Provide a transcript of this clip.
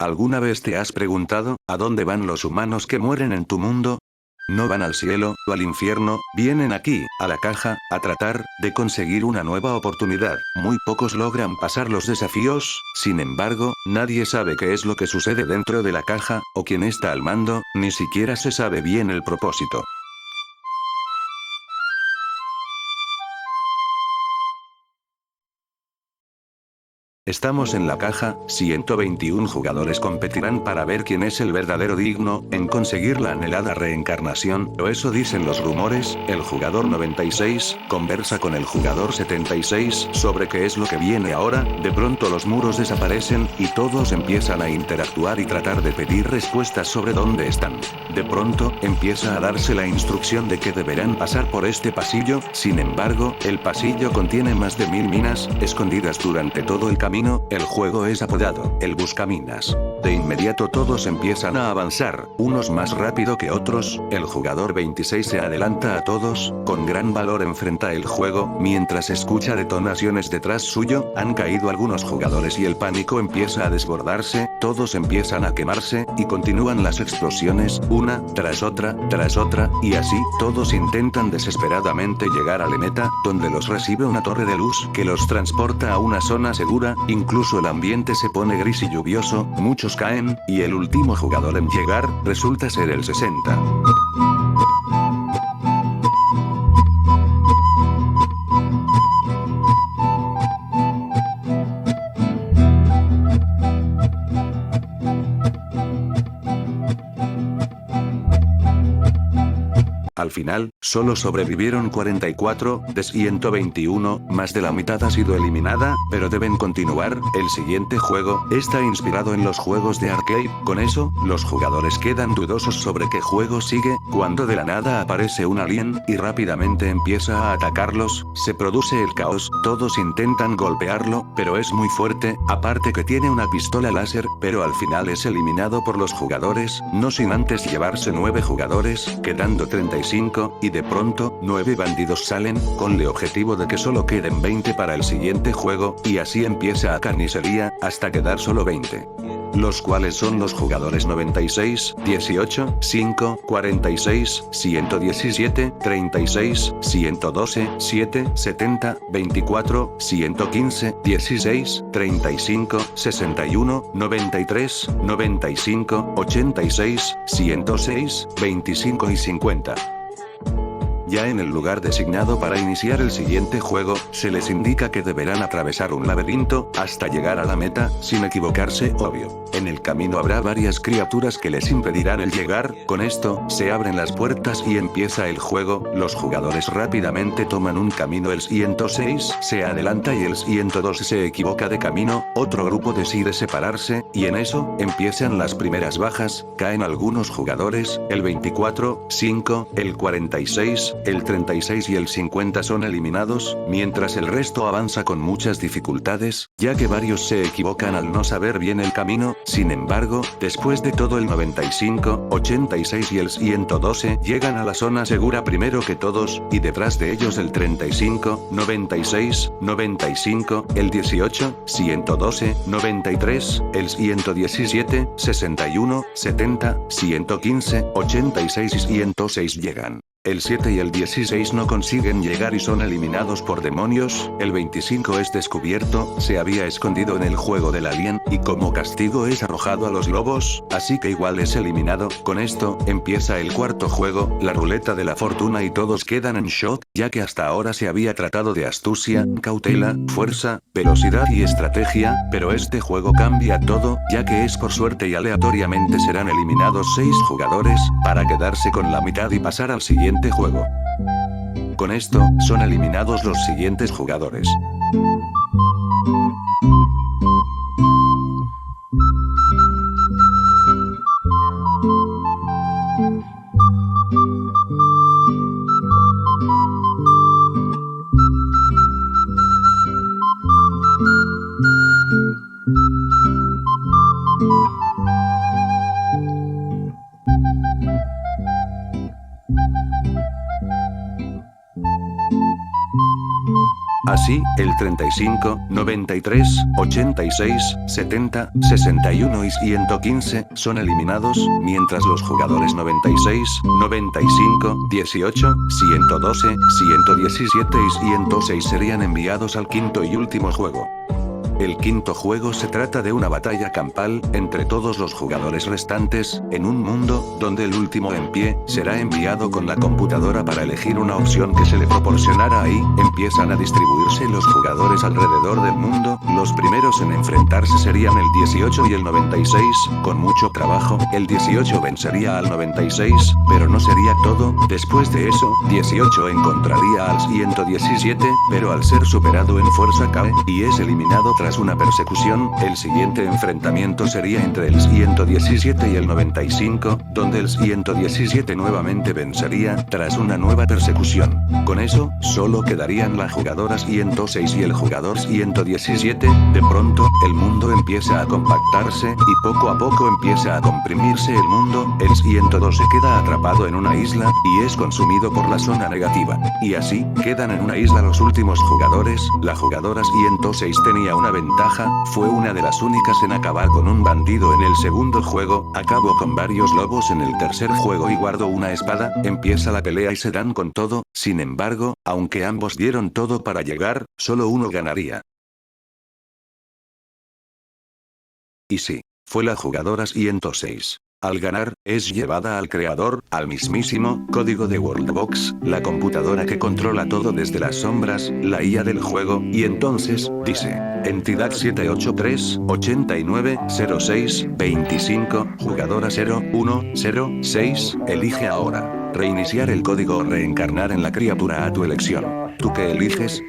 ¿Alguna vez te has preguntado, a dónde van los humanos que mueren en tu mundo? No van al cielo, o al infierno, vienen aquí, a la caja, a tratar de conseguir una nueva oportunidad. Muy pocos logran pasar los desafíos, sin embargo, nadie sabe qué es lo que sucede dentro de la caja, o quién está al mando, ni siquiera se sabe bien el propósito. Estamos en la caja, 121 jugadores competirán para ver quién es el verdadero digno, en conseguir la anhelada reencarnación, o eso dicen los rumores. El jugador 96, conversa con el jugador 76, sobre qué es lo que viene ahora. De pronto los muros desaparecen, y todos empiezan a interactuar y tratar de pedir respuestas sobre dónde están. De pronto, empieza a darse la instrucción de que deberán pasar por este pasillo. Sin embargo, el pasillo contiene más de 1000 minas, escondidas durante todo el camino. El juego es apodado el Buscaminas. De inmediato todos empiezan a avanzar, unos más rápido que otros. El jugador 26 se adelanta a todos, con gran valor enfrenta el juego, mientras escucha detonaciones detrás suyo. Han caído algunos jugadores y el pánico empieza a desbordarse, todos empiezan a quemarse, y continúan las explosiones, una, tras otra, y así, todos intentan desesperadamente llegar a la meta, donde los recibe una torre de luz que los transporta a una zona segura. Incluso el ambiente se pone gris y lluvioso, muchos caen, y el último jugador en llegar, resulta ser el 60. Al final, solo sobrevivieron 44, de 121, más de la mitad ha sido eliminada, pero deben continuar. El siguiente juego, está inspirado en los juegos de arcade. Con eso, los jugadores quedan dudosos sobre qué juego sigue, cuando de la nada aparece un alien, y rápidamente empieza a atacarlos. Se produce el caos, todos intentan golpearlo, pero es muy fuerte, aparte que tiene una pistola láser, pero al final es eliminado por los jugadores, no sin antes llevarse 9 jugadores, quedando 35, y de pronto, 9 bandidos salen, con el objetivo de que solo queden 20 para el siguiente juego, y así empieza a carnicería, hasta quedar solo 20. Los cuales son los jugadores 96, 18, 5, 46, 117, 36, 112, 7, 70, 24, 115, 16, 35, 61, 93, 95, 86, 106, 25 y 50. Ya en el lugar designado para iniciar el siguiente juego, se les indica que deberán atravesar un laberinto, hasta llegar a la meta, sin equivocarse, obvio. En el camino habrá varias criaturas que les impedirán el llegar. Con esto, se abren las puertas y empieza el juego. Los jugadores rápidamente toman un camino. El 106 se adelanta y el 112 se equivoca de camino. Otro grupo decide separarse, y en eso, empiezan las primeras bajas. Caen algunos jugadores, el 24, 5, el 46, el 36 y el 50 son eliminados, mientras el resto avanza con muchas dificultades, ya que varios se equivocan al no saber bien el camino. Sin embargo, después de todo el 95, 86 y el 112 llegan a la zona segura primero que todos, y detrás de ellos el 35, 96, 95, el 18, 112, 93, el 117, 61, 70, 115, 86 y 106 llegan. El 7 y el 16 no consiguen llegar y son eliminados por demonios. El 25 es descubierto, se había escondido en el juego del alien, y como castigo es arrojado a los lobos, así que igual es eliminado. Con esto, empieza el cuarto juego, la ruleta de la fortuna, y todos quedan en shock, ya que hasta ahora se había tratado de astucia, cautela, fuerza, velocidad y estrategia, pero este juego cambia todo, ya que es por suerte y aleatoriamente serán eliminados 6 jugadores, para quedarse con la mitad y pasar al siguiente juego. Con esto, son eliminados los siguientes jugadores. Así, el 35, 93, 86, 70, 61 y 115 son eliminados, mientras los jugadores 96, 95, 18, 112, 117 y 106 serían enviados al quinto y último juego. El quinto juego se trata de una batalla campal, entre todos los jugadores restantes, en un mundo, donde el último en pie, será enviado con la computadora para elegir una opción que se le proporcionará ahí, empiezan a distribuirse los jugadores alrededor del mundo, los primeros en enfrentarse serían el 18 y el 96, con mucho trabajo, el 18 vencería al 96, pero no sería todo, después de eso, 18 encontraría al 117, pero al ser superado en fuerza cae, y es eliminado tras una persecución, el siguiente enfrentamiento sería entre el 117 y el 95, donde el 117 nuevamente vencería, tras una nueva persecución. Con eso, solo quedarían la jugadora 106 y el jugador 117, de pronto, el mundo empieza a compactarse, y poco a poco empieza a comprimirse el mundo, el 112 queda atrapado en una isla, y es consumido por la zona negativa. Y así, quedan en una isla los últimos jugadores, la jugadora 106 tenía una ventaja, fue una de las únicas en acabar con un bandido en el segundo juego, acabó con varios lobos en el tercer juego y guardó una espada, empieza la pelea y se dan con todo, sin embargo, aunque ambos dieron todo para llegar, solo uno ganaría. Y sí, fue la jugadora 106. Al ganar, es llevada al creador, al mismísimo, código de Worldbox, la computadora que controla todo desde las sombras, la IA del juego, y entonces, dice, entidad 783, 89, 06, 25, jugadora 0106, elige ahora. Reiniciar el código o reencarnar en la criatura a tu elección. ¿Tú qué eliges?